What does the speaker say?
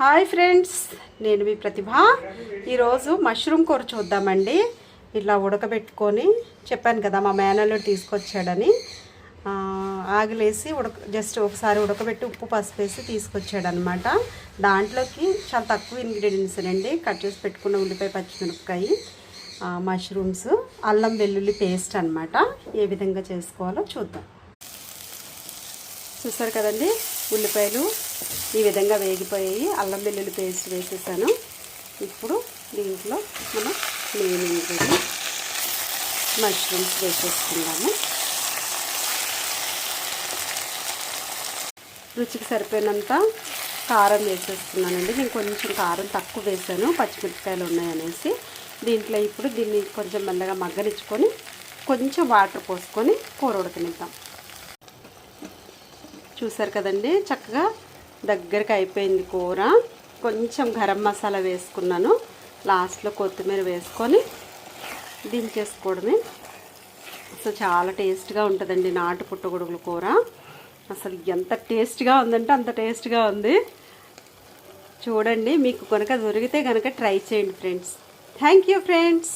Hi friends, నేను మీ ప్రతిభ. ఈరోజు mushroom కూర చూద్దామండి. ఇట్లా ఉడకబెట్టుకొని చెప్పాను కదా, మా మేనల్లుడు తీసుకొచ్చాడని. ఆగిలేసి జస్ట్ ఒకసారి ఉడకబెట్టి ఉప్పు పసుపు వేసి తీసుకొచ్చాడనమాట. దాంట్లోకి చాలా తక్కువ ఇంగ్రీడియంట్స్ అండి. కట్ చేసి పెట్టుకున్న ఉల్లిపాయ, పచ్చిమిరపకాయ, మష్రూమ్స్, అల్లం వెల్లుల్లి పేస్ట్ అనమాట. ఏ విధంగా చేసుకోవాలో చూద్దాం. చూస్తారు కదండి, ఉల్లిపాయలు ఈ విధంగా వేగిపోయాయి. అల్లం వెల్లుల్లి పేస్ట్ వేసేసాను. ఇప్పుడు దీంట్లో మనం మెయిన్ ఇంగ్రీడియంట్ మష్రూమ్స్ వేసేసుకుందాము. రుచికి సరిపోయినంత కారం వేసేస్తున్నానండి. నేను కొంచెం కారం తక్కువ వేసాను, పచ్చిమిరపకాయలు ఉన్నాయనేసి. దీంట్లో ఇప్పుడు దీన్ని కొంచెం మెల్లగా మగ్గనిచ్చుకొని కొంచెం వాటర్ పోసుకొని కూర ఉడకనిద్దాం. చూసారు కదండి, చక్కగా దగ్గరికి అయిపోయింది కూర. కొంచెం గరం మసాలా వేసుకున్నాను. లాస్ట్లో కొత్తిమీర వేసుకొని దించేసుకోవడమే. అసలు చాలా టేస్ట్గా ఉంటుందండి నాటు పుట్టగొడుగుల కూర. అసలు ఎంత టేస్ట్గా ఉందంటే అంత టేస్ట్గా ఉంది. చూడండి, మీకు కనుక దొరికితే కనుక ట్రై చేయండి ఫ్రెండ్స్. Thank you friends.